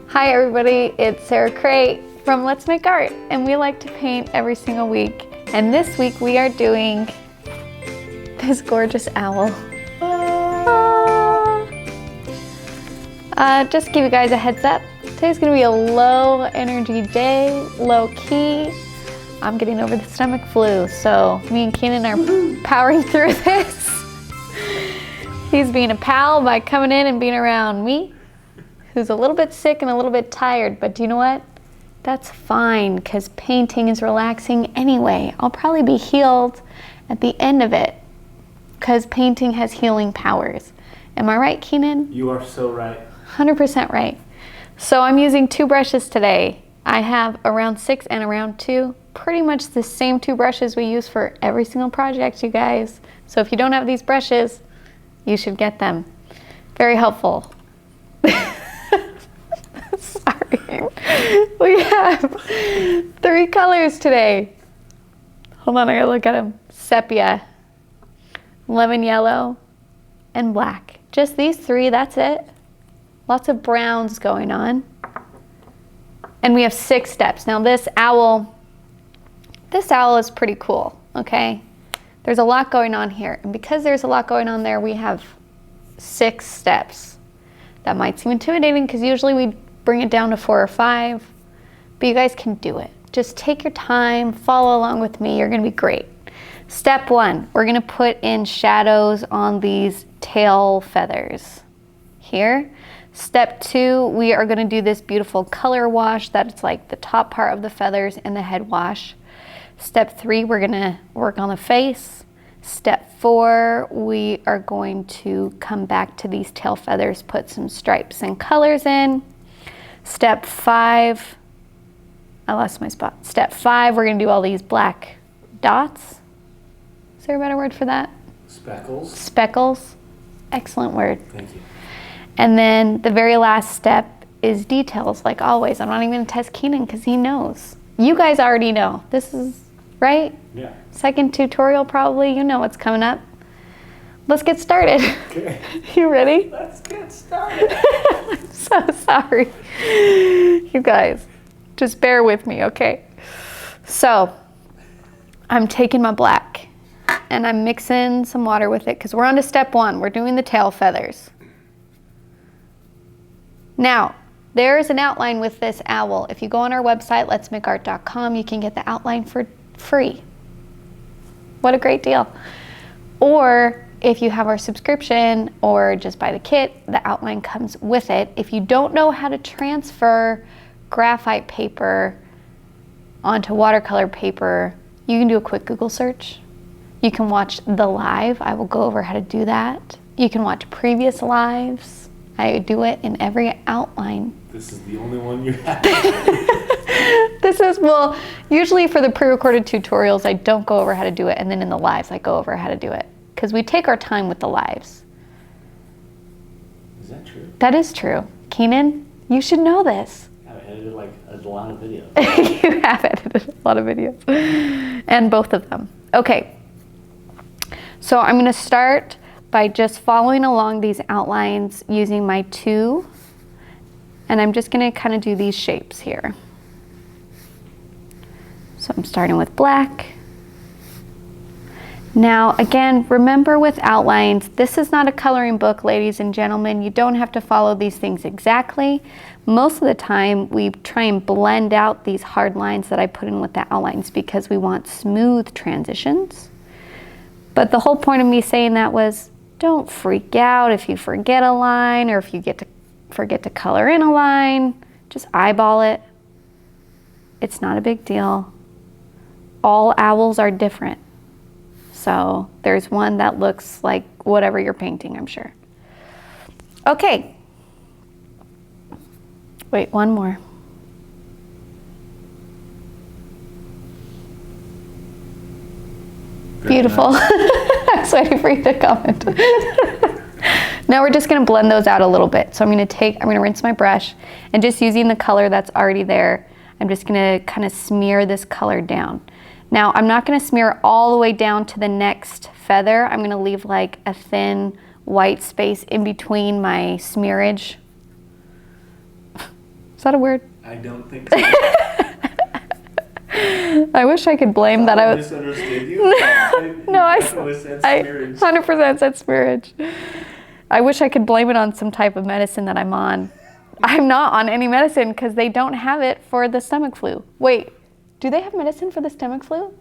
Hi everybody, it's Sarah Cray from Let's Make Art, and we like to paint every single week. And this week we are doing this gorgeous owl. Just to give you guys a heads up, today's gonna be a low energy day, low key. I'm getting over the stomach flu, so me and Keenan are powering through this. He's being a pal by coming in and being around me, who's a little bit sick and a little bit tired, but do you know what? That's fine, because painting is relaxing anyway. I'll probably be healed at the end of it, because painting has healing powers. Am I right, Keenan? You are so right. 100% right. So I'm using two brushes today. I have a round 6 and a round 2, pretty much the same two brushes we use for every single project, you guys. So if you don't have these brushes, you should get them. Very helpful. Sorry. We have 3 colors today. Hold on, I gotta look at them. Sepia, lemon yellow, and black. Just these 3, that's it. Lots of browns going on. And we have 6 steps. Now this owl is pretty cool, okay? There's a lot going on here. And because there's a lot going on there, we have 6 steps. That might seem intimidating because usually we bring it down to 4 or 5, but you guys can do it. Just take your time, follow along with me, you're gonna be great. Step 1, we're gonna put in shadows on these tail feathers here. Step 2, we are gonna do this beautiful color wash that's like the top part of the feathers and the head wash. Step 3, we're gonna work on the face. Step 4, we are going to come back to these tail feathers, put some stripes and colors in. Step 5, I lost my spot. Step 5, we're gonna do all these black dots. Is there a better word for that? Speckles. Speckles. Excellent word. Thank you. And then the very last step is details, like always. I'm not even gonna test Keenan because he knows. You guys already know. This is, right? Yeah. Second tutorial probably, you know what's coming up. Let's get started. Okay. You ready? Let's get started. I'm so sorry. You guys, just bear with me, okay? So, I'm taking my black and I'm mixing some water with it because we're on to step 1. We're doing the tail feathers. Now, there is an outline with this owl. If you go on our website, letsmakeart.com, you can get the outline for free. What a great deal. Or if you have our subscription or just buy the kit, the outline comes with it. If you don't know how to transfer graphite paper onto watercolor paper, you can do a quick Google search. You can watch the live. I will go over how to do that. You can watch previous lives. I do it in every outline. This is the only one you have. This is, well, usually for the pre-recorded tutorials, I don't go over how to do it, and then in the lives, I go over how to do it. Because we take our time with the lives. Is that true? That is true. Keenan, you should know this. I've edited like a lot of videos. You have edited a lot of videos. And both of them. Okay. So I'm gonna start by just following along these outlines using my 2. And I'm just gonna kind of do these shapes here. So I'm starting with black. Now, again, remember with outlines, this is not a coloring book, ladies and gentlemen. You don't have to follow these things exactly. Most of the time, we try and blend out these hard lines that I put in with the outlines because we want smooth transitions. But the whole point of me saying that was, don't freak out if you forget a line or if you forget to color in a line. Just eyeball it. It's not a big deal. All owls are different. So there's one that looks like whatever you're painting, I'm sure. Okay. Wait, one more. Beautiful. I was waiting for you to comment. Now we're just gonna blend those out a little bit. So I'm gonna rinse my brush and just using the color that's already there, I'm just gonna kind of smear this color down. Now I'm not gonna smear all the way down to the next feather. I'm gonna leave like a thin white space in between my smearage. Is that a word? I don't think so. I wish I could blame that I was. Misunderstood you. No, I definitely said I smearage. 100% said smearage. I wish I could blame it on some type of medicine that I'm on. I'm not on any medicine because they don't have it for the stomach flu. Wait, do they have medicine for the stomach flu?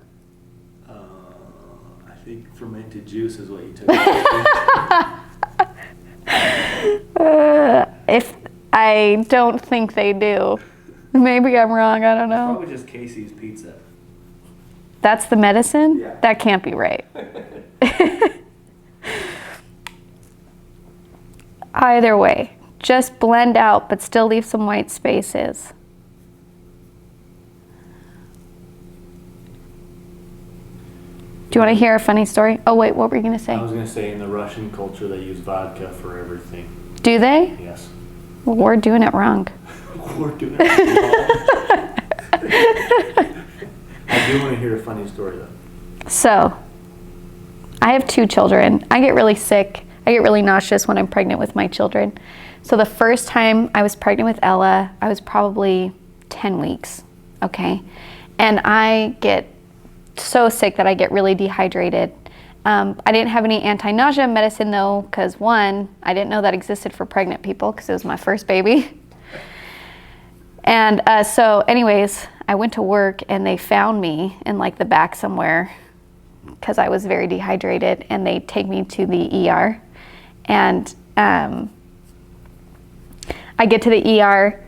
I think fermented juice is what you took. If I don't think they do. Maybe I'm wrong, I don't know. Probably just Casey's Pizza. That's the medicine? Yeah. That can't be right. Either way, just blend out but still leave some white spaces. Do you want to hear a funny story? Oh wait, what were you going to say? I was going to say in the Russian culture they use vodka for everything. Do they? Yes. Well, we're doing it wrong. We're doing it. I do want to hear a funny story though. So, I have 2 children. I get really sick. I get really nauseous when I'm pregnant with my children. So the first time I was pregnant with Ella, I was probably 10 weeks, okay? And I get so sick that I get really dehydrated. I didn't have any anti-nausea medicine though, because one, I didn't know that existed for pregnant people because it was my first baby. And so anyways, I went to work and they found me in like the back somewhere because I was very dehydrated, and they take me to the ER. And I get to the ER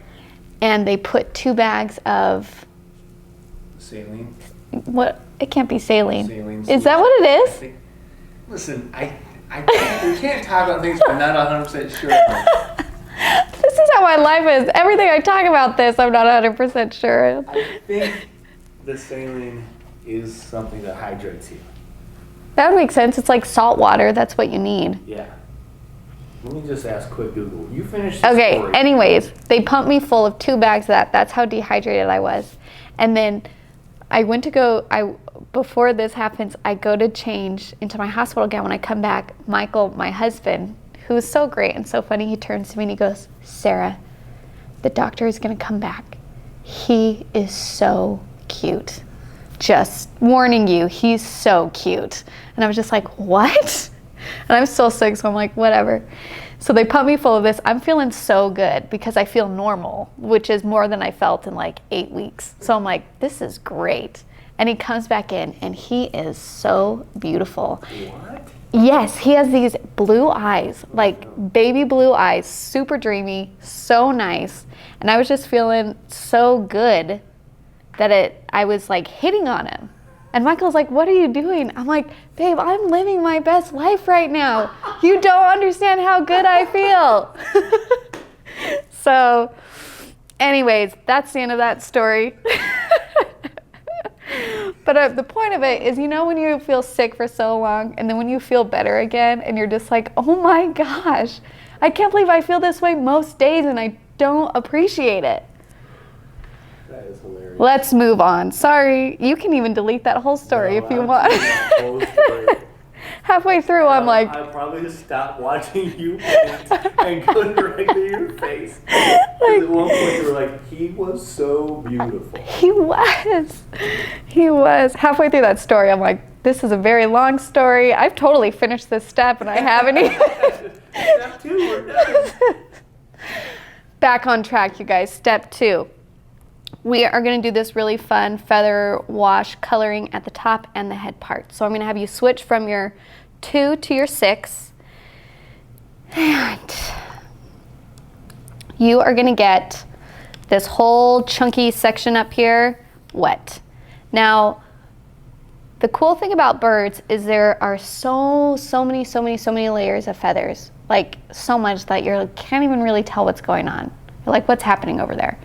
and they put 2 bags of Saline. what? It can't be saline. Saline Is that what it I is? think, listen, we can't talk about things we're not 100% sure of. This is how my life is. Everything I talk about this, I'm not 100% sure. I think the saline is something that hydrates you. That would make sense. It's like salt water. That's what you need. Yeah. Let me just ask quick Google. You finished the Okay, story. anyways, they pumped me full of 2 bags of that. That's how dehydrated I was. And then I went to go, before this happens, I go to change into my hospital gown. When I come back, Michael, my husband, who is so great and so funny, he turns to me and he goes, "Sarah, the doctor is going to come back. He is so cute. Just warning you, he's so cute." And I was just like, what? And I'm still sick, so I'm like, whatever. So they put me full of this. I'm feeling so good because I feel normal, which is more than I felt in like 8 weeks. So I'm like, this is great. And he comes back in and he is so beautiful. What? Yes, he has these blue eyes, like baby blue eyes, super dreamy, so nice. And I was just feeling so good that I was like hitting on him. And Michael's like, "What are you doing?" I'm like, "Babe, I'm living my best life right now. You don't understand how good I feel." So, anyways, that's the end of that story. But the point of it is, you know, when you feel sick for so long and then when you feel better again and you're just like, oh my gosh, I can't believe I feel this way most days and I don't appreciate it. That is hilarious. Let's move on. Sorry, you can even delete that whole story if you want. Halfway through, I'm like, I'll probably just stop watching you paint and go directly to your face. 'Cause at one point you were like, he was so beautiful. he was. He was. Halfway through that story, I'm like, this is a very long story. I've totally finished this step and I haven't even. Step 2, we're done. Back on track, you guys. Step 2. We are going to do this really fun feather wash coloring at the top and the head part. So I'm going to have you switch from your 2 to your 6. And you are going to get this whole chunky section up here wet. Now, the cool thing about birds is there are so many layers of feathers. Like so much that you can't even really tell what's going on. You're like, what's happening over there?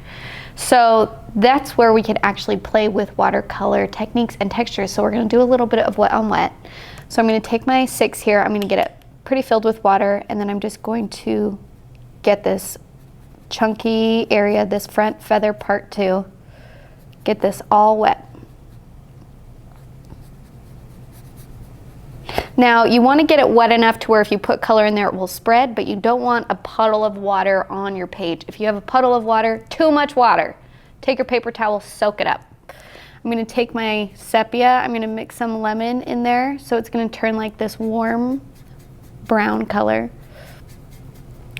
So that's where we can actually play with watercolor techniques and textures. So we're going to do a little bit of wet on wet. So I'm going to take my 6 here. I'm going to get it pretty filled with water, and then I'm just going to get this chunky area, this front feather part too. Get this all wet. Now you want to get it wet enough to where if you put color in there it will spread, but you don't want a puddle of water on your page. If you have a puddle of water, too much water, take your paper towel, soak it up. I'm going to take my sepia, I'm going to mix some lemon in there so it's going to turn like this warm brown color.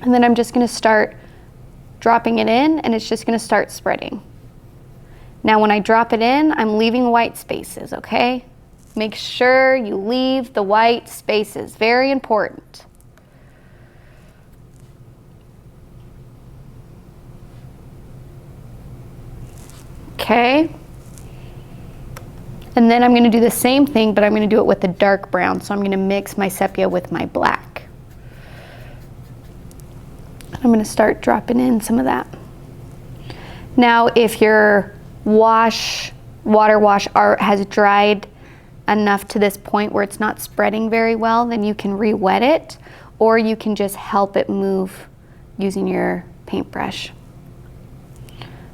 And then I'm just going to start dropping it in, and it's just going to start spreading. Now when I drop it in, I'm leaving white spaces, okay? Make sure you leave the white spaces, very important. Okay. And then I'm going to do the same thing, but I'm going to do it with the dark brown. So I'm going to mix my sepia with my black. I'm going to start dropping in some of that. Now, if your water wash art has dried enough to this point where it's not spreading very well, then you can re-wet it, or you can just help it move using your paintbrush.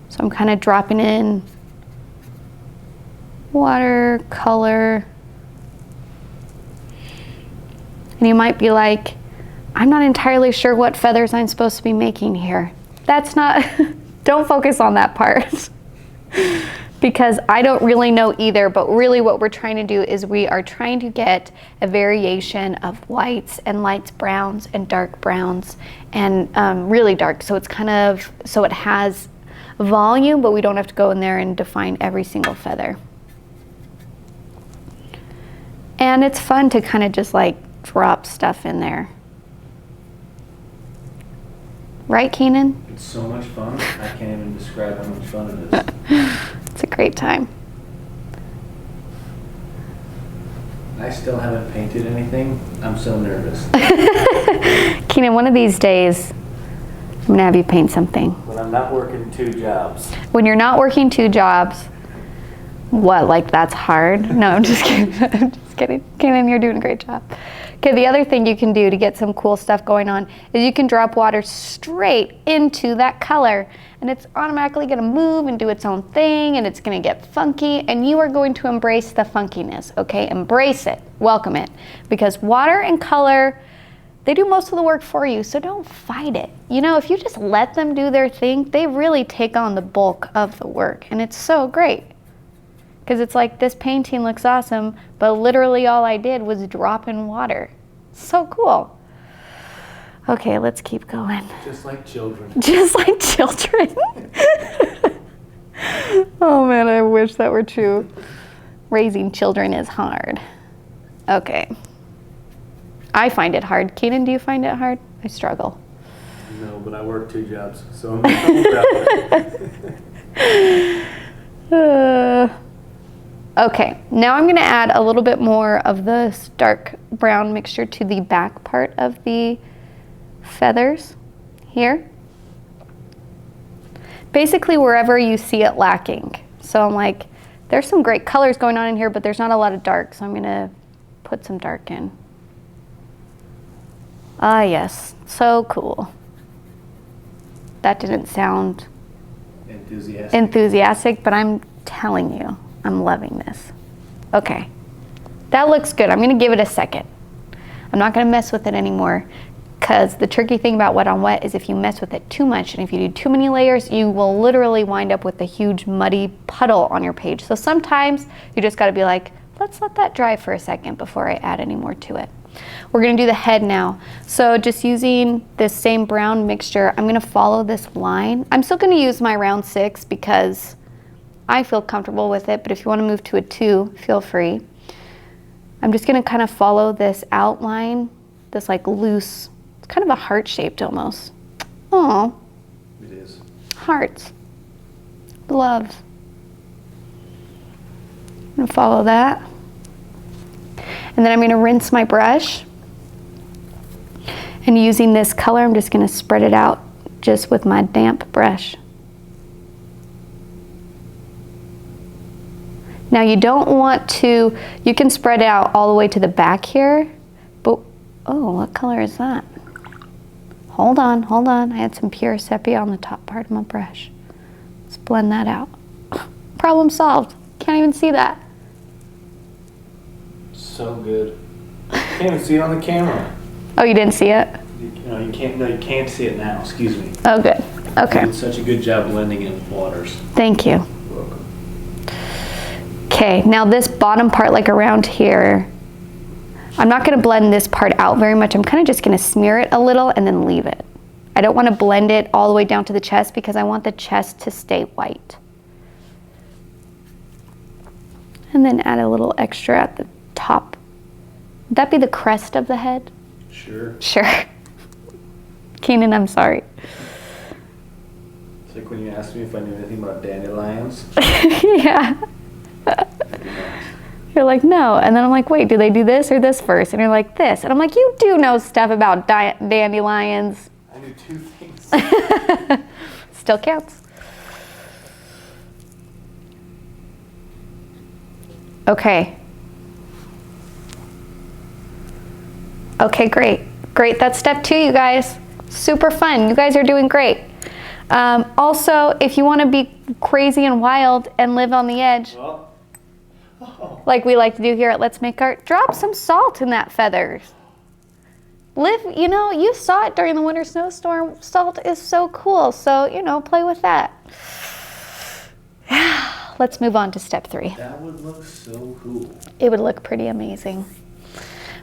So I'm kind of dropping in watercolor. And you might be like, I'm not entirely sure what feathers I'm supposed to be making here. That's not, don't focus on that part. Because I don't really know either, but really what we're trying to do is we are trying to get a variation of whites and light browns and dark browns and really dark. So it's kind of, so it has volume, but we don't have to go in there and define every single feather. And it's fun to kind of just like drop stuff in there. Right, Keenan? It's so much fun. I can't even describe how much fun it is. It's a great time. I still haven't painted anything. I'm so nervous. Keenan, one of these days, I'm gonna have you paint something. When I'm not working 2 jobs. When you're not working 2 jobs, what, like that's hard? No, I'm just kidding. I'm just kidding. Keenan, you're doing a great job. Okay, the other thing you can do to get some cool stuff going on is you can drop water straight into that color, and it's automatically gonna move and do its own thing, and it's gonna get funky, and you are going to embrace the funkiness, okay? Embrace it, welcome it, because water and color, they do most of the work for you, so don't fight it. You know, if you just let them do their thing, they really take on the bulk of the work, and it's so great. Because it's like, this painting looks awesome, but literally all I did was drop in water. So cool. Okay, let's keep going. Just like children. Just like children. Oh man, I wish that were true. Raising children is hard. Okay. I find it hard. Keenan, do you find it hard? I struggle. No, but I work 2 jobs, so I'm Okay, now I'm going to add a little bit more of this dark brown mixture to the back part of the feathers here. Basically wherever you see it lacking. So I'm like, there's some great colors going on in here, but there's not a lot of dark, so I'm going to put some dark in. Ah yes, so cool. That didn't sound enthusiastic, but I'm telling you, I'm loving this. Okay, that looks good. I'm gonna give it a second. I'm not gonna mess with it anymore, because the tricky thing about wet on wet is if you mess with it too much and if you do too many layers, you will literally wind up with a huge muddy puddle on your page. So sometimes you just gotta be like, let's let that dry for a second before I add any more to it. We're gonna do the head now. So just using this same brown mixture, I'm gonna follow this line. I'm still gonna use my round 6 because I feel comfortable with it, but if you wanna move to a 2, feel free. I'm just gonna kind of follow this outline, this like loose, it's kind of a heart shaped almost. Oh, It is. Hearts, love. I'm gonna follow that. And then I'm gonna rinse my brush. And using this color, I'm just gonna spread it out just with my damp brush. Now you don't want to, you can spread out all the way to the back here, but, oh, what color is that? Hold on, I had some pure sepia on the top part of my brush. Let's blend that out. Problem solved, can't even see that. So good. can't even see it on the camera. Oh, you didn't see it? You can't. No, you can't see it now. Excuse me. Oh, good. Okay. You did such a good job blending in waters. Thank you. You're welcome. Okay, now this bottom part, like around here, I'm not going to blend this part out very much. I'm kind of just going to smear it a little and then leave it. I don't want to blend it all the way down to the chest because I want the chest to stay white. And then add a little extra at the top. Would that be the crest of the head? Sure. Sure. Keenan, I'm sorry. It's like when you asked me if I knew anything about dandelions. Yeah. You're like, no. And then I'm like, wait, do they do this or this first? And you're like, this. And I'm like, you do know stuff about dandelions. I knew 2 things. Still counts. Okay. Okay, great. Great, that's step 2, you guys. Super fun. You guys are doing great. Also, if you want to be crazy and wild and live on the edge, like we like to do here at Let's Make Art, drop some salt in that feathers. Live, you saw it during the winter snowstorm. Salt is so cool, so, play with that. Let's move on to step 3. That would look so cool. It would look pretty amazing.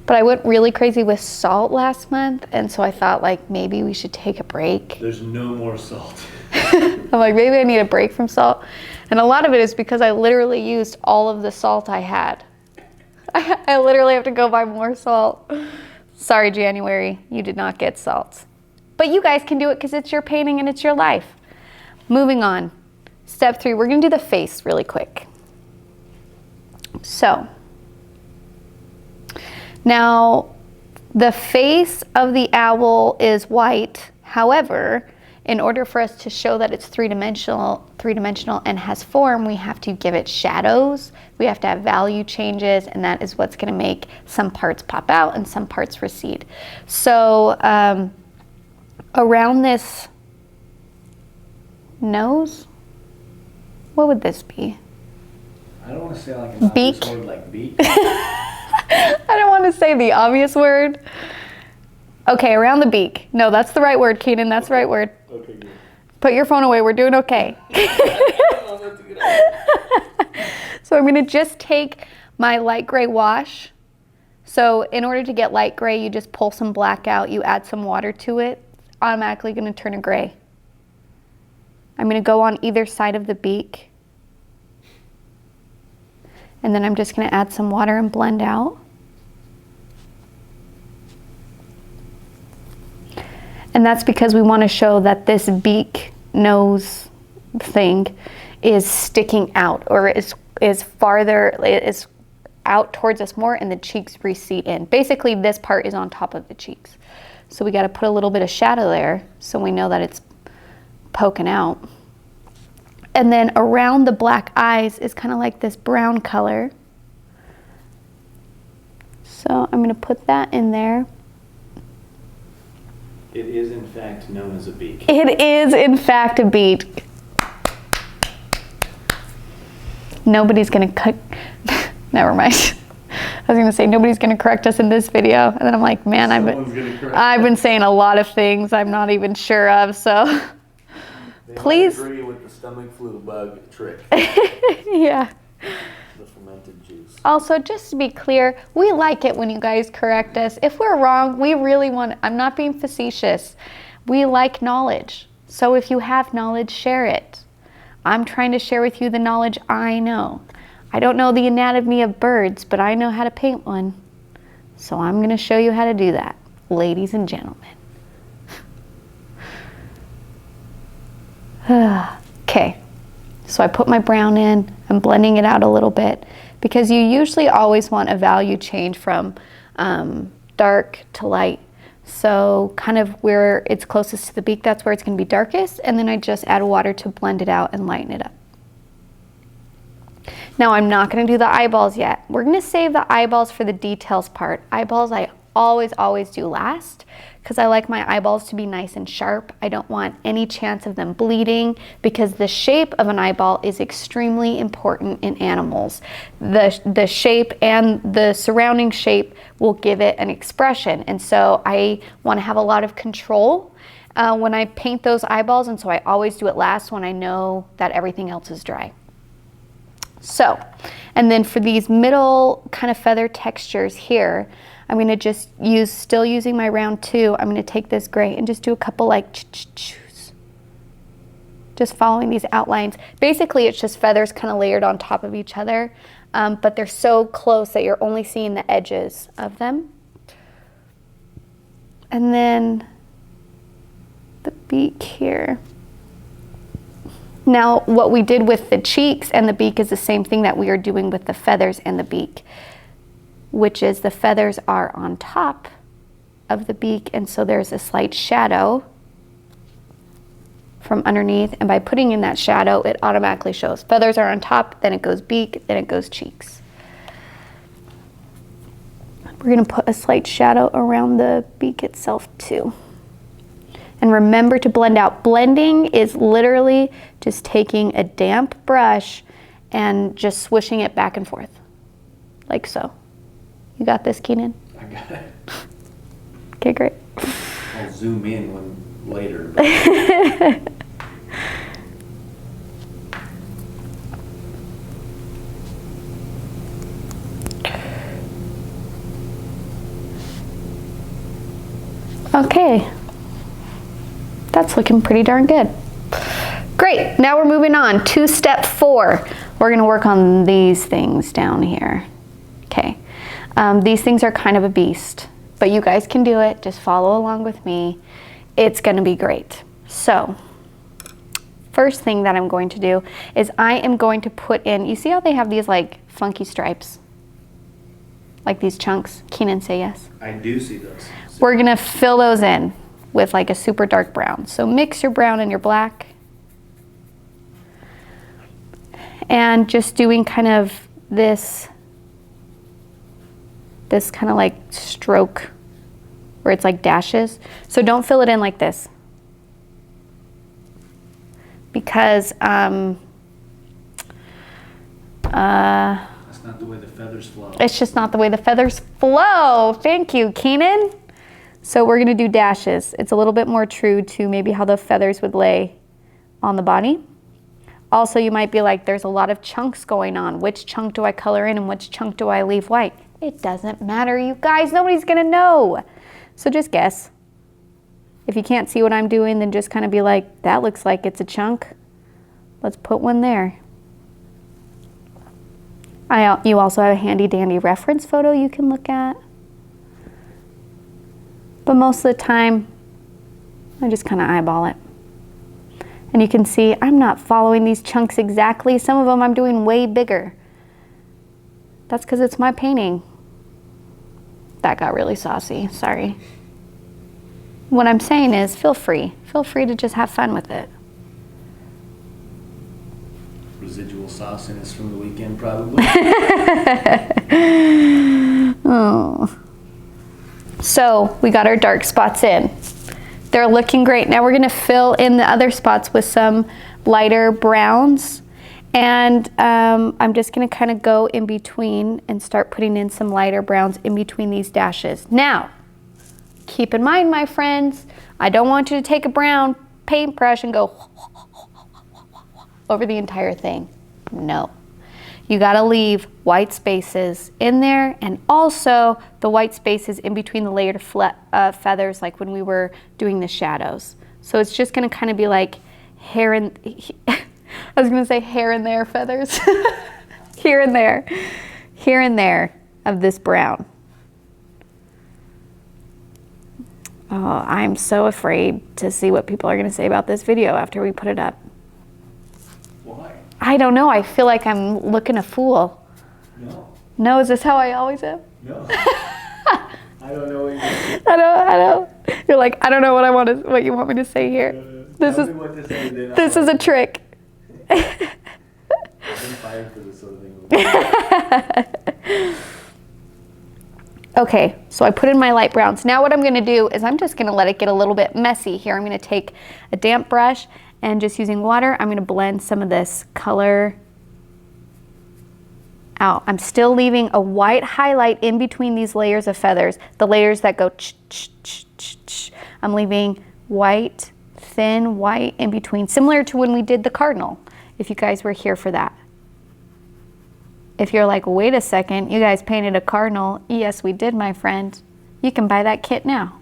But I went really crazy with salt last month, and so I thought, like, maybe we should take a break. There's no more salt. I'm like, maybe I need a break from salt. And a lot of it is because I literally used all of the salt I had. I literally have to go buy more salt. Sorry, January, you did not get salt. But you guys can do it because it's your painting and it's your life. Moving on. Step 3, we're going to do the face really quick. So, now the face of the owl is white. However, in order for us to show that it's three-dimensional and has form, we have to give it shadows. We have to have value changes, and that is what's going to make some parts pop out and some parts recede. So around this nose, what would this be? I don't want to say like an beak. obvious word like beak. I don't want to say the obvious word. Okay, around the beak. No, that's the right word, Keenan. That's the right word. Okay, good. Put your phone away. We're doing okay. So I'm going to just take my light gray wash. So in order to get light gray, you just pull some black out. You add some water to it. It's automatically going to turn a gray. I'm going to go on either side of the beak. And then I'm just going to add some water and blend out. And that's because we want to show that this beak nose thing is sticking out, or is farther, is out towards us more, and the cheeks recede in. Basically, this part is on top of the cheeks. So we got to put a little bit of shadow there so we know that it's poking out. And then around the black eyes is kind of like this brown color. So I'm going to put that in there. It is in fact known as a beak. It is in fact a beak. Nobody's going to cut. Never mind. I was going to say nobody's going to correct us in this video. And then I'm like, man, I've been saying a lot of things I'm not even sure of. So please. Agree with the stomach flu bug trick. Yeah. The fermented juice. Also, just to be clear, we like it when you guys correct us. If we're wrong, we really want, I'm not being facetious. We like knowledge. So if you have knowledge, share it. I'm trying to share with you the knowledge I know. I don't know the anatomy of birds, but I know how to paint one. So I'm going to show you how to do that, ladies and gentlemen. Okay, so I put my brown in. I'm blending it out a little bit because you usually always want a value change from dark to light. So kind of where it's closest to the beak, that's where it's going to be darkest. And then I just add water to blend it out and lighten it up. Now I'm not going to do the eyeballs yet. We're going to save the eyeballs for the details part. Eyeballs I always, always do last because I like my eyeballs to be nice and sharp. I don't want any chance of them bleeding because the shape of an eyeball is extremely important in animals. The shape and the surrounding shape will give it an expression. And so I want to have a lot of control when I paint those eyeballs, and so I always do it last when I know that everything else is dry. So, and then for these middle kind of feather textures here, I'm going to just use, still using my round 2, I'm going to take this gray and just do a couple like ch-ch-choos. Just following these outlines. Basically, it's just feathers kind of layered on top of each other, but they're so close that you're only seeing the edges of them. And then the beak here. Now, what we did with the cheeks and the beak is the same thing that we are doing with the feathers and the beak, which is the feathers are on top of the beak, and so there's a slight shadow from underneath, and by putting in that shadow, it automatically shows feathers are on top, then it goes beak, then it goes cheeks. We're going to put a slight shadow around the beak itself too. And remember to blend out. Blending is literally just taking a damp brush and just swishing it back and forth, like so. You got this, Keenan? I got it. Okay, great. I'll zoom in when later. Okay. That's looking pretty darn good. Great, now we're moving on to step 4. We're gonna work on these things down here. Okay, these things are kind of a beast, but you guys can do it. Just follow along with me. It's gonna be great. So, first thing that I'm going to do is I am going to put in, you see how they have these like funky stripes? Like these chunks? Keenan, say yes. I do see those. We're gonna fill those in with like a super dark brown. So mix your brown and your black. And just doing kind of this kind of like stroke where it's like dashes. So don't fill it in like this. Because that's not the way the feathers flow. it's just not the way the feathers flow. Thank you, Keenan. So we're gonna do dashes. It's a little bit more true to maybe how the feathers would lay on the body. Also, you might be like, there's a lot of chunks going on. Which chunk do I color in and which chunk do I leave white? It doesn't matter, you guys. Nobody's gonna know. So just guess. If you can't see what I'm doing, then just kind of be like, that looks like it's a chunk. Let's put one there. You also have a handy dandy reference photo you can look at. But most of the time, I just kind of eyeball it. And you can see I'm not following these chunks exactly. Some of them I'm doing way bigger. That's because it's my painting. That got really saucy, sorry. What I'm saying is feel free. Feel free to just have fun with it. Residual sauciness from the weekend, probably. Oh. So we got our dark spots in. They're looking great. Now we're gonna fill in the other spots with some lighter browns. And I'm just gonna kind of go in between and start putting in some lighter browns in between these dashes. Now, keep in mind, my friends, I don't want you to take a brown paintbrush and go over the entire thing. No. You gotta leave white spaces in there, and also the white spaces in between the layered feathers, like when we were doing the shadows. So it's just gonna kind of be like hair and, I was gonna say hair and there feathers. Here and there of this brown. Oh, I'm so afraid to see what people are gonna say about this video after we put it up. Why? I don't know, I feel like I'm looking a fool. No. No, is this how I always am? No. I don't know what you're saying. I don't. You're like, I don't know what you want me to say here. This Tell me what to say, then this is a trick. I've been fired for this sort of thing. Okay, so I put in my light browns. Now what I'm gonna do is I'm just gonna let it get a little bit messy here. I'm gonna take a damp brush and just using water, I'm gonna blend some of this color out. I'm still leaving a white highlight in between these layers of feathers, the layers that go ch-ch-ch-ch. I'm leaving white, thin white in between, similar to when we did the cardinal, if you guys were here for that. If you're like, wait a second, you guys painted a cardinal. Yes, we did, my friend. You can buy that kit now.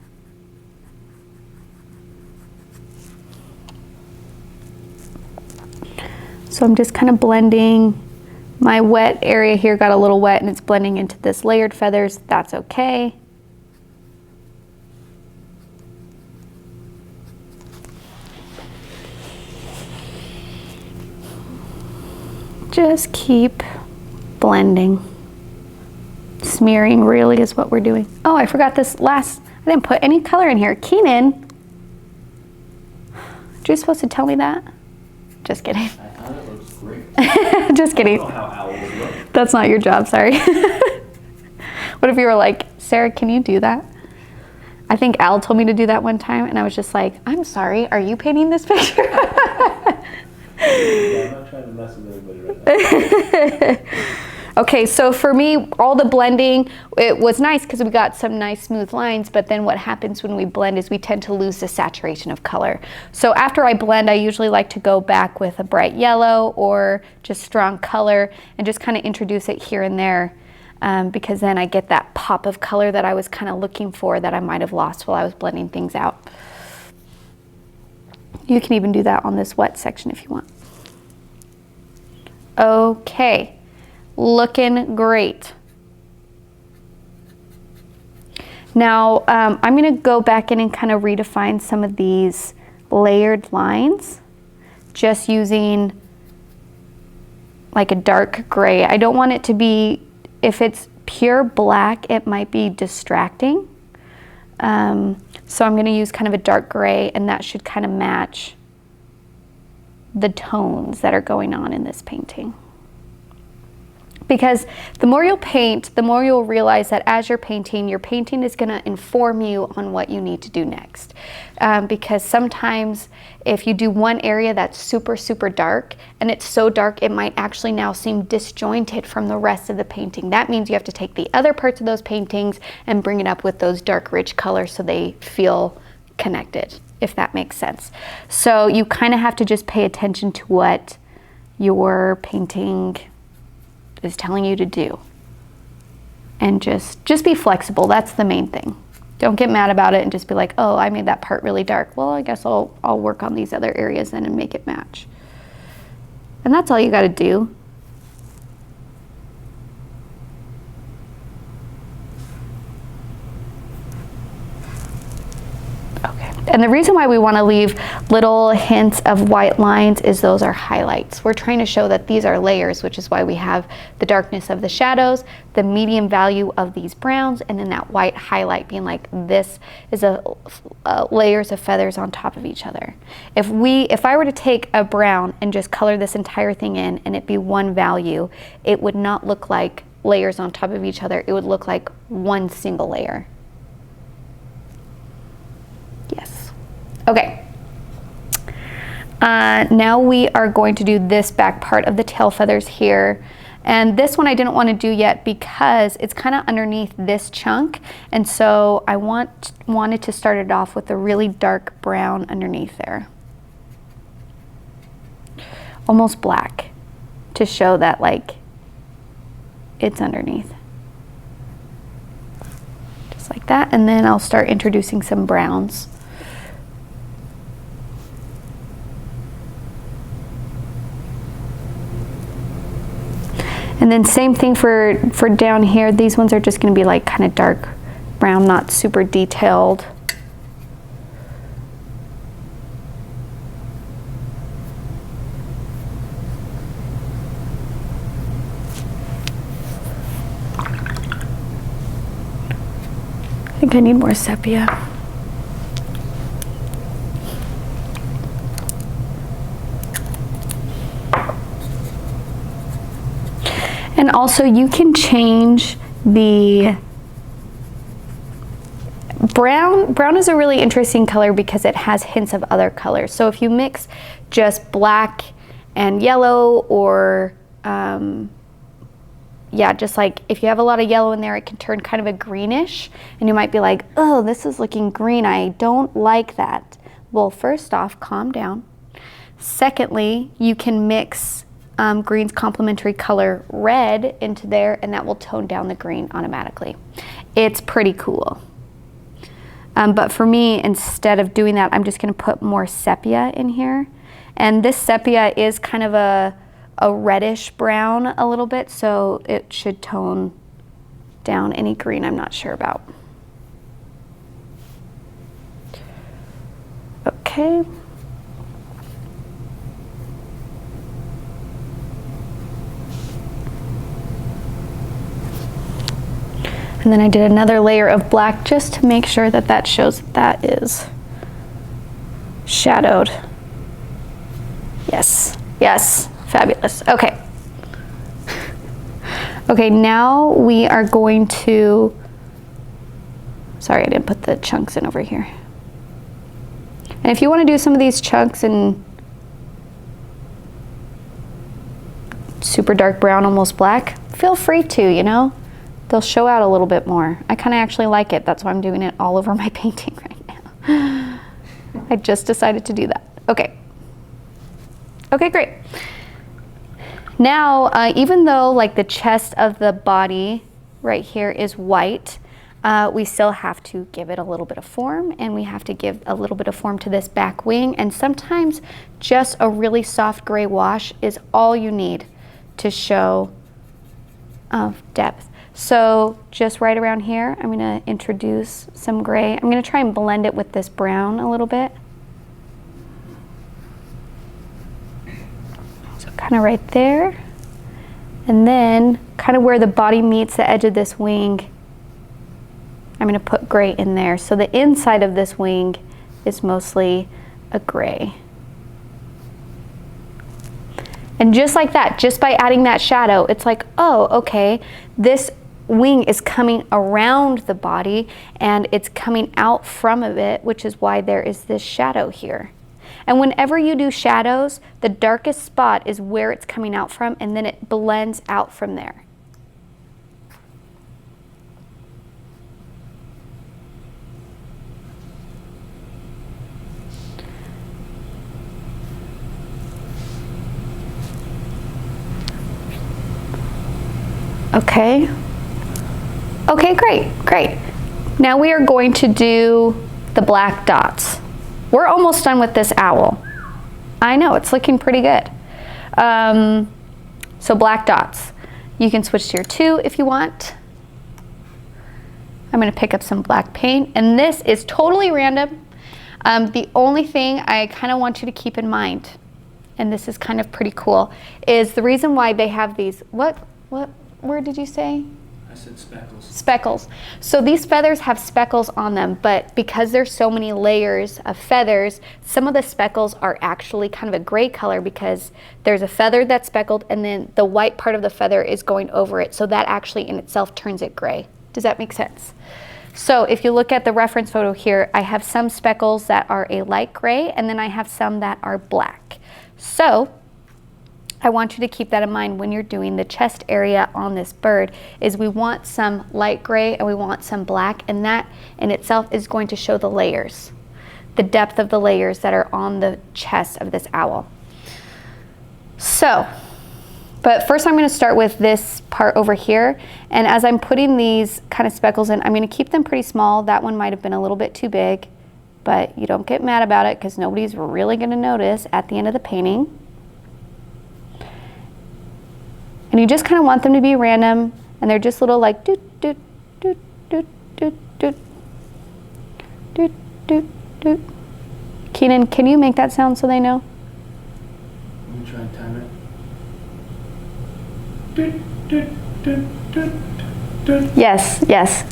So I'm just kind of blending. My wet area here got a little wet and it's blending into this layered feathers. That's okay. Just keep blending. Smearing really is what we're doing. Oh, I forgot this last, I didn't put any color in here. Keenan, are you supposed to tell me that? Just kidding. I thought it looks great. Just kidding. I don't know how owl would look. That's not your job, sorry. What if you were like, Sarah, can you do that? I think Al told me to do that one time and I was just like, I'm sorry, are you painting this picture? Yeah, I'm not trying to mess with anybody right now. Okay, so for me, all the blending, it was nice because we got some nice smooth lines, but then what happens when we blend is we tend to lose the saturation of color. So after I blend, I usually like to go back with a bright yellow or just strong color and just kind of introduce it here and there because then I get that pop of color that I was kind of looking for that I might have lost while I was blending things out. You can even do that on this wet section if you want. Okay, looking great. Now I'm going to go back in and kind of redefine some of these layered lines, just using like a dark gray. I don't want it to be, if it's pure black, it might be distracting. So I'm going to use kind of a dark gray, and that should kind of match the tones that are going on in this painting. Because the more you'll paint, the more you'll realize that as you're painting, your painting is going to inform you on what you need to do next. Because sometimes if you do one area that's super, super dark, and it's so dark it might actually now seem disjointed from the rest of the painting. That means you have to take the other parts of those paintings and bring it up with those dark, rich colors so they feel connected, if that makes sense. So you kind of have to just pay attention to what your painting is telling you to do, and just be flexible. That's the main thing. Don't get mad about it and just be like, oh, I made that part really dark. Well, I guess I'll work on these other areas then and make it match. And that's all you got to do. Okay. And the reason why we want to leave little hints of white lines is those are highlights. We're trying to show that these are layers, which is why we have the darkness of the shadows, the medium value of these browns, and then that white highlight being like, this is a layers of feathers on top of each other. If I were to take a brown and just color this entire thing in and it be one value, it would not look like layers on top of each other. It would look like one single layer. Yes. Okay. Now we are going to do this back part of the tail feathers here. And this one I didn't want to do yet because it's kind of underneath this chunk. And so I wanted to start it off with a really dark brown underneath there. Almost black, to show that like it's underneath. Just like that. And then I'll start introducing some browns. And then same thing for down here. These ones are just going to be like kind of dark brown, not super detailed. I think I need more sepia. And also you can change the Brown is a really interesting color because it has hints of other colors. So if you mix just black and yellow, or yeah, just like if you have a lot of yellow in there, it can turn kind of a greenish, and you might be like, oh, this is looking green, I don't like that. Well, first off, calm down. Secondly, you can mix green's complementary color red into there, and that will tone down the green automatically. It's pretty cool. But for me, instead of doing that, I'm just gonna put more sepia in here. And this sepia is kind of a reddish brown a little bit, so it should tone down any green I'm not sure about. Okay. And then I did another layer of black just to make sure that that shows that is shadowed. Yes, yes, fabulous. Okay. Okay, now we are going to, sorry, I didn't put the chunks in over here. And if you want to do some of these chunks in super dark brown, almost black, feel free to, you know. They'll show out a little bit more. I kind of actually like it. That's why I'm doing it all over my painting right now. I just decided to do that. Okay. Okay, great. Now, even though like the chest of the body right here is white, we still have to give it a little bit of form, and we have to give a little bit of form to this back wing, and sometimes just a really soft gray wash is all you need to show depth. So just right around here, I'm gonna introduce some gray. I'm gonna try and blend it with this brown a little bit. So kind of right there. And then kind of where the body meets the edge of this wing, I'm gonna put gray in there. So the inside of this wing is mostly a gray. And just like that, just by adding that shadow, it's like, oh, okay, this wing is coming around the body and it's coming out from it, which is why there is this shadow here. And whenever you do shadows, the darkest spot is where it's coming out from, and then it blends out from there. Okay. Okay, great, great. Now we are going to do the black dots. We're almost done with this owl. I know, it's looking pretty good. So black dots. You can switch to your 2 if you want. I'm gonna pick up some black paint, and this is totally random. The only thing I kind of want you to keep in mind, and this is kind of pretty cool, is the reason why they have these, what word did you say? I said speckles. Speckles. So these feathers have speckles on them, but because there's so many layers of feathers, some of the speckles are actually kind of a gray color because there's a feather that's speckled and then the white part of the feather is going over it. So that actually in itself turns it gray. Does that make sense? So if you look at the reference photo here, I have some speckles that are a light gray, and then I have some that are black. So I want you to keep that in mind when you're doing the chest area on this bird, is we want some light gray and we want some black, and that in itself is going to show the layers, the depth of the layers that are on the chest of this owl. So, but first I'm going to start with this part over here, and as I'm putting these kind of speckles in, I'm going to keep them pretty small. That one might have been a little bit too big, but you don't get mad about it because nobody's really going to notice at the end of the painting. And you just kind of want them to be random, and they're just little like doot, doot, doot, doot, doot, doot, doot, doot, doot. Keenan, can you make that sound so they know? Let me try and time it. Doot, doot, doot, doot, doot. Yes, yes.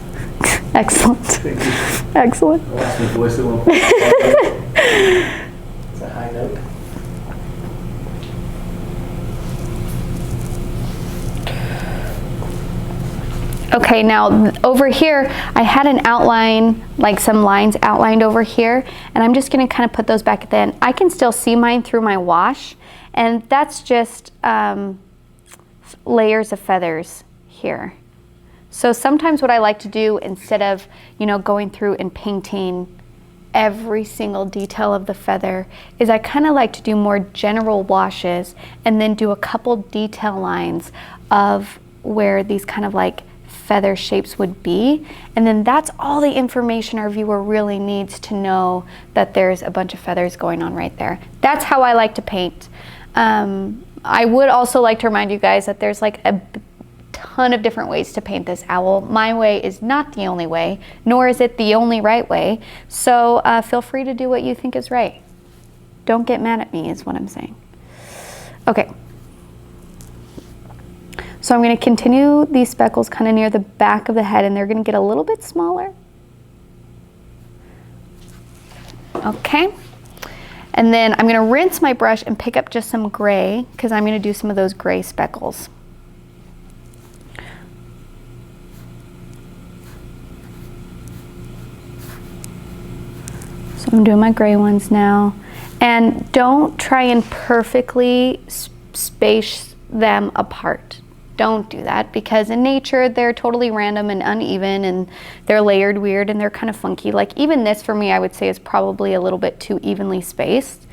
Excellent. Thank you. Excellent. I lost my voice a little. It's a high note. Okay, now over here, I had an outline, like some lines outlined over here, and I'm just gonna kind of put those back at the end. I can still see mine through my wash, and that's just layers of feathers here. So sometimes what I like to do, instead of, you know, going through and painting every single detail of the feather, is I kind of like to do more general washes and then do a couple detail lines of where these kind of like feather shapes would be, and then that's all the information our viewer really needs to know that there's a bunch of feathers going on right there. That's how I like to paint. I would also like to remind you guys that there's like a ton of different ways to paint this owl. My way is not the only way, nor is it the only right way, so feel free to do what you think is right. Don't get mad at me is what I'm saying. Okay. So I'm going to continue these speckles kind of near the back of the head, and they're going to get a little bit smaller. Okay. And then I'm going to rinse my brush and pick up just some gray, because I'm going to do some of those gray speckles. So I'm doing my gray ones now. And don't try and perfectly space them apart. Don't do that, because in nature they're totally random and uneven, and they're layered weird, and they're kind of funky. Like even this for me, I would say is probably a little bit too evenly spaced.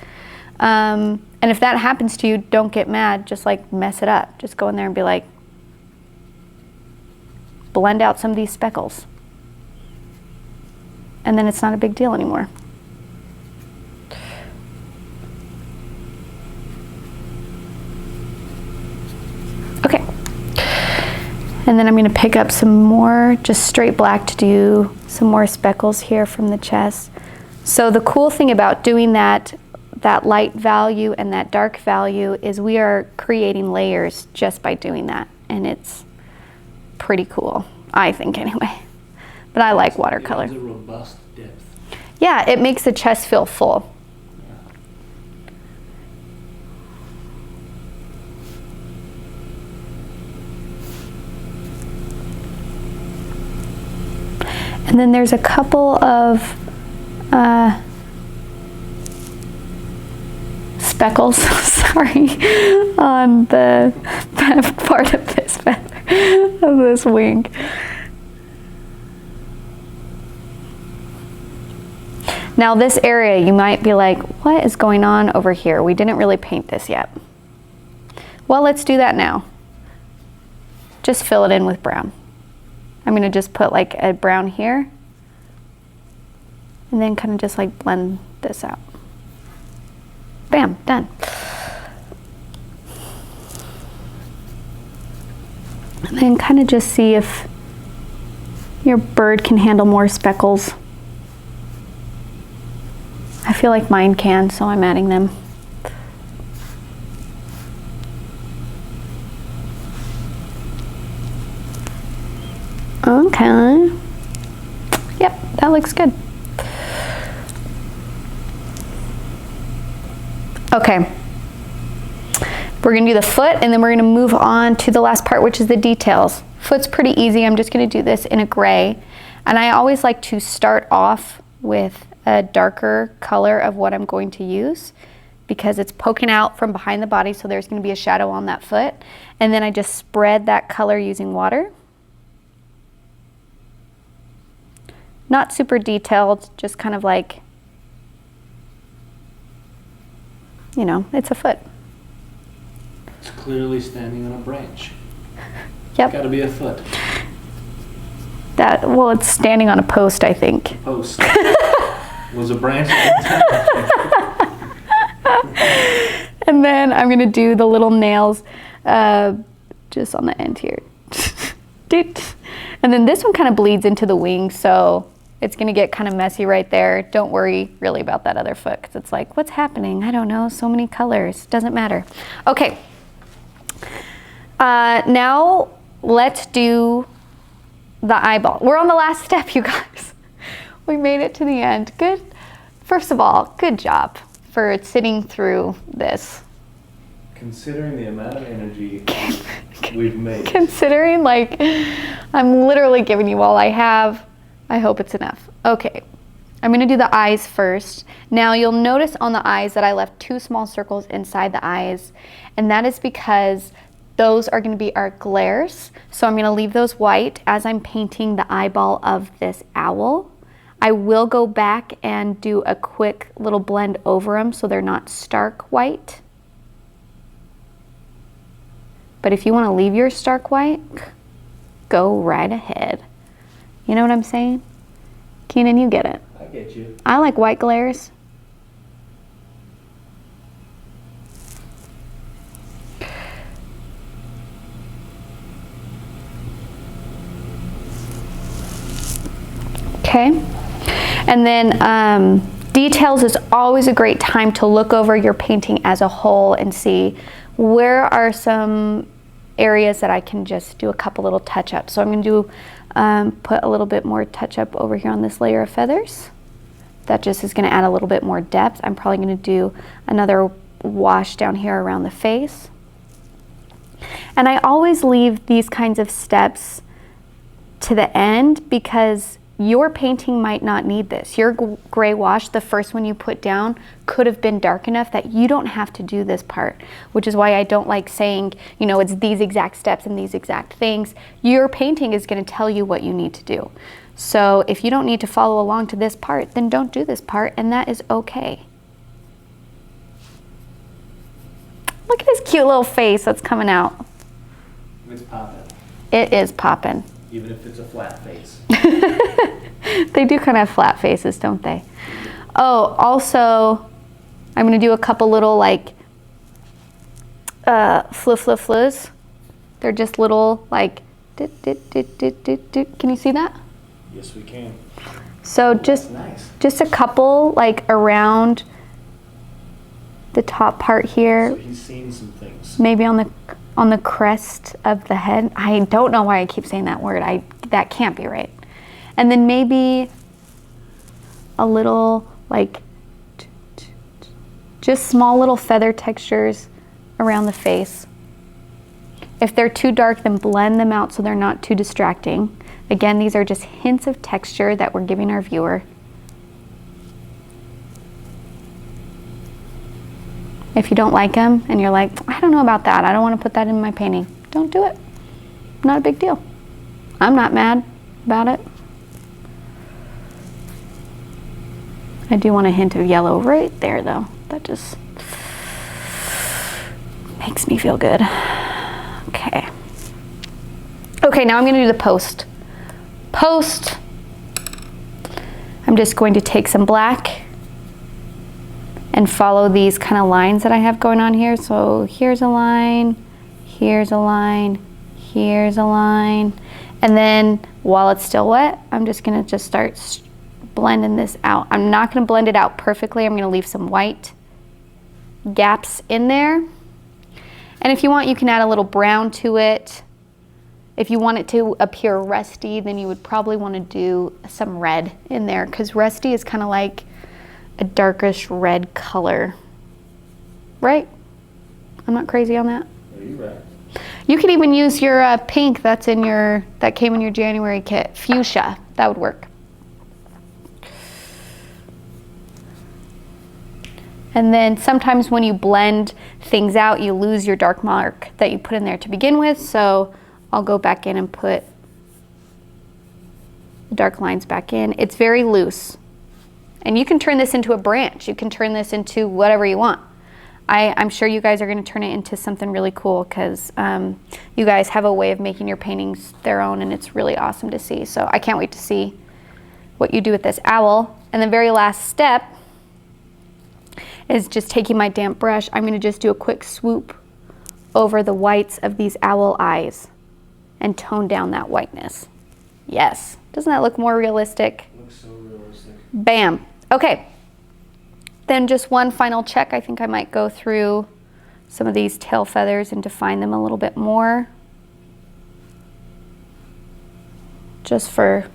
And if that happens to you, don't get mad, just like mess it up. Just go in there and be like, blend out some of these speckles. And then it's not a big deal anymore. Okay. And then I'm going to pick up some more just straight black to do some more speckles here from the chest. So the cool thing about doing that light value and that dark value is we are creating layers just by doing that. And it's pretty cool, I think anyway. But I like watercolor. It has a robust depth. Yeah, it makes the chest feel full. And then there's a couple of speckles, sorry, on the part of this feather, of this wing. Now this area, you might be like, what is going on over here? We didn't really paint this yet. Well, let's do that now. Just fill it in with brown. I'm going to just put like a brown here, and then kind of just like blend this out. Bam, done. And then kind of just see if your bird can handle more speckles. I feel like mine can, so I'm adding them. Okay. Yep, that looks good. Okay. We're gonna do the foot, and then we're gonna move on to the last part, which is the details. Foot's pretty easy. I'm just gonna do this in a gray. And I always like to start off with a darker color of what I'm going to use, because it's poking out from behind the body, so there's gonna be a shadow on that foot. And then I just spread that color using water. Not super detailed, just kind of like, you know, it's a foot. It's clearly standing on a branch. Yep. Gotta be a foot. That, well, it's standing on a post, I think. A post. Was a branch. And then I'm gonna do the little nails just on the end here. And then this one kind of bleeds into the wing, so it's gonna get kind of messy right there. Don't worry really about that other foot, because it's like, what's happening? I don't know, so many colors, doesn't matter. Okay, now let's do the eyeball. We're on the last step, you guys. We made it to the end. Good, first of all, good job for sitting through this. Considering the amount of energy we've made. Considering like I'm literally giving you all I have. I hope it's enough. Okay, I'm gonna do the eyes first. Now you'll notice on the eyes that I left 2 small circles inside the eyes, and that is because those are gonna be our glares. So I'm gonna leave those white as I'm painting the eyeball of this owl. I will go back and do a quick little blend over them so they're not stark white. But if you wanna leave your stark white, go right ahead. You know what I'm saying? Keenan, you get it. I get you. I like white glares. Okay. And then details is always a great time to look over your painting as a whole and see where are some areas that I can just do a couple little touch-ups. So I'm going to do put a little bit more touch-up over here on this layer of feathers. That just is going to add a little bit more depth. I'm probably going to do another wash down here around the face. And I always leave these kinds of steps to the end because your painting might not need this. Your gray wash, the first one you put down, could have been dark enough that you don't have to do this part, which is why I don't like saying, you know, it's these exact steps and these exact things. Your painting is going to tell you what you need to do. So if you don't need to follow along to this part, then don't do this part, and that is okay. Look at his cute little face that's coming out. It's popping. It is popping. Even if it's a flat face. They do kind of have flat faces, don't they? Oh, also, I'm going to do a couple little like flus. They're just little like, can you see that? Yes, we can. So That's nice. just a couple like around the top part here. So he's seen some things. Maybe on the crest of the head. I don't know why I keep saying that word. That can't be right. And then maybe a little like just small little feather textures around the face. If they're too dark, then blend them out so they're not too distracting. Again, these are just hints of texture that we're giving our viewer. If you don't like them and you're like, I don't know about that, I don't want to put that in my painting, don't do it. Not a big deal. I'm not mad about it. I do want a hint of yellow right there though. That just makes me feel good. Okay. Okay, now I'm going to do the post. Post. I'm just going to take some black and follow these kind of lines that I have going on here. So here's a line, here's a line, here's a line. And then while it's still wet, I'm just gonna just start blending this out. I'm not gonna blend it out perfectly. I'm gonna leave some white gaps in there. And if you want, you can add a little brown to it. If you want it to appear rusty, then you would probably want to do some red in there, because rusty is kind of like a darkish red color, right? I'm not crazy on that. Are you right? You could even use your pink that came in your January kit, fuchsia. That would work. And then sometimes when you blend things out, you lose your dark mark that you put in there to begin with. So I'll go back in and put the dark lines back in. It's very loose. And you can turn this into a branch. You can turn this into whatever you want. I'm sure you guys are going to turn it into something really cool, because you guys have a way of making your paintings their own, and it's really awesome to see. So I can't wait to see what you do with this owl. And the very last step is just taking my damp brush. I'm going to just do a quick swoop over the whites of these owl eyes and tone down that whiteness. Yes. Doesn't that look more realistic? Looks so realistic. Bam. Okay. Then just one final check. I think I might go through some of these tail feathers and define them a little bit more, just for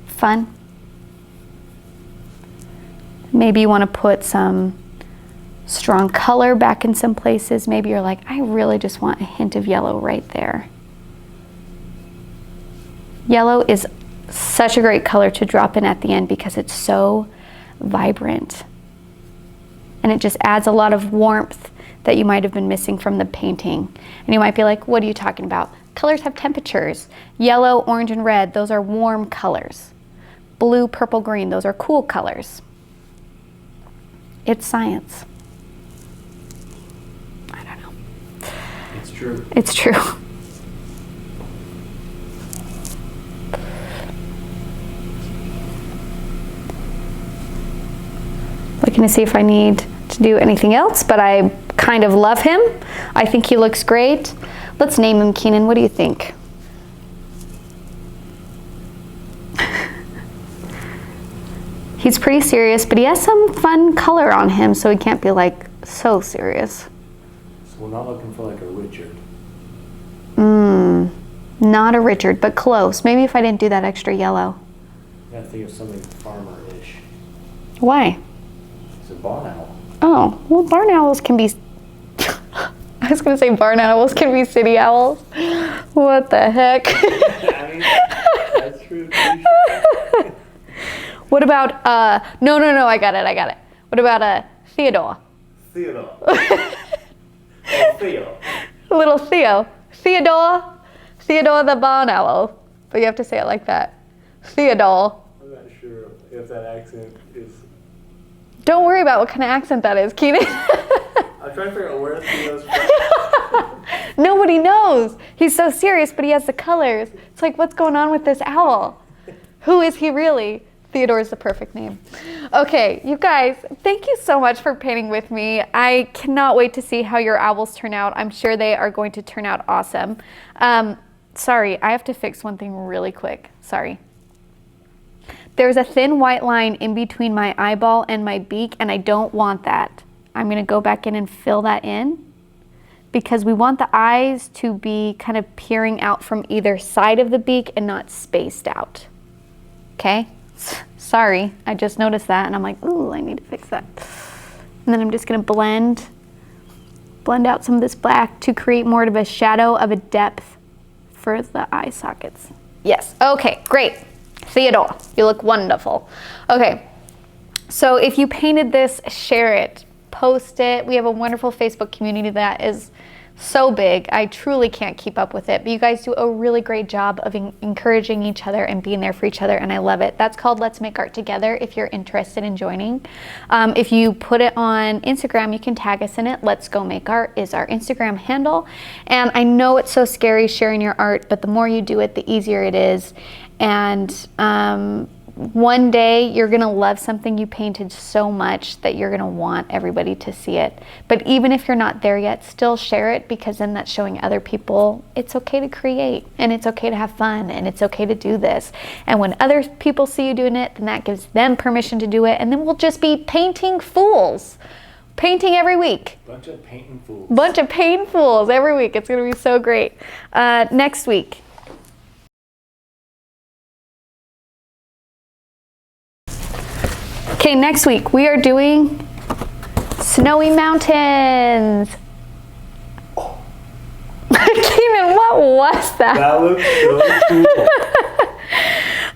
fun. Maybe you want to put some strong color back in some places. Maybe you're like, I really just want a hint of yellow right there. Yellow is such a great color to drop in at the end because it's so vibrant. And it just adds a lot of warmth that you might have been missing from the painting. And you might be like, what are you talking about? Colors have temperatures. Yellow, orange, and red, those are warm colors. Blue, purple, green, those are cool colors. It's science. I don't know. It's true. It's true. Looking to see if I need to do anything else, but I kind of love him. I think he looks great. Let's name him Keenan. What do you think? He's pretty serious, but he has some fun color on him, so he can't be like so serious. So we're not looking for like a Richard. Not a Richard, but close. Maybe if I didn't do that extra yellow. You gotta think of something farmer-ish. Why? It's a barn owl. Oh, well, barn owls can be... I was going to say barn owls can be city owls. What the heck? I mean, that's true. What about, no, I got it. What about Theodore? Theodore. Oh, Theo. Little Theo. Theodore the barn owl. But you have to say it like that. Theodore. I'm not sure if that accent is... Don't worry about what kind of accent that is, Keenan. I'm trying to figure out where Theo's from. Nobody knows. He's so serious, but he has the colors. It's like, what's going on with this owl? Who is he really? Theodore is the perfect name. Okay, you guys, thank you so much for painting with me. I cannot wait to see how your owls turn out. I'm sure they are going to turn out awesome. Sorry, I have to fix one thing really quick. Sorry. There's a thin white line in between my eyeball and my beak, and I don't want that. I'm gonna go back in and fill that in because we want the eyes to be kind of peering out from either side of the beak and not spaced out. Okay? Sorry, I just noticed that and I'm like, ooh, I need to fix that. And then I'm just gonna blend out some of this black to create more of a shadow of a depth for the eye sockets. Yes, okay, great. Theodore, you look wonderful. Okay, so if you painted this, share it, post it. We have a wonderful Facebook community that is so big. I truly can't keep up with it, but you guys do a really great job of encouraging each other and being there for each other, and I love it. That's called Let's Make Art Together if you're interested in joining. If you put it on Instagram, you can tag us in it. Let's Go Make Art is our Instagram handle, and I know it's so scary sharing your art, but the more you do it, the easier it is. And one day you're gonna love something you painted so much that you're gonna want everybody to see it. But even if you're not there yet, still share it, because then that's showing other people it's okay to create, and it's okay to have fun, and it's okay to do this. And when other people see you doing it, then that gives them permission to do it, and then we'll just be painting fools. Painting every week. Bunch of painting fools. Bunch of painting fools every week. It's gonna be so great. Next week. Okay, next week we are doing snowy mountains. Oh. Keenan, what was that? That looks so cool.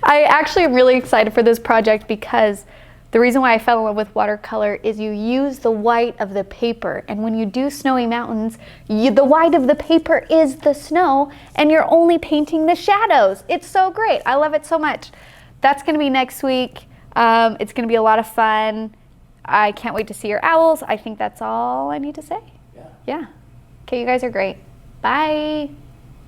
I actually am really excited for this project because the reason why I fell in love with watercolor is you use the white of the paper, and when you do snowy mountains, the white of the paper is the snow, and you're only painting the shadows. It's so great. I love it so much. That's gonna be next week. It's going to be a lot of fun. I can't wait to see your owls. I think that's all I need to say. Yeah. Yeah. Okay, you guys are great. Bye.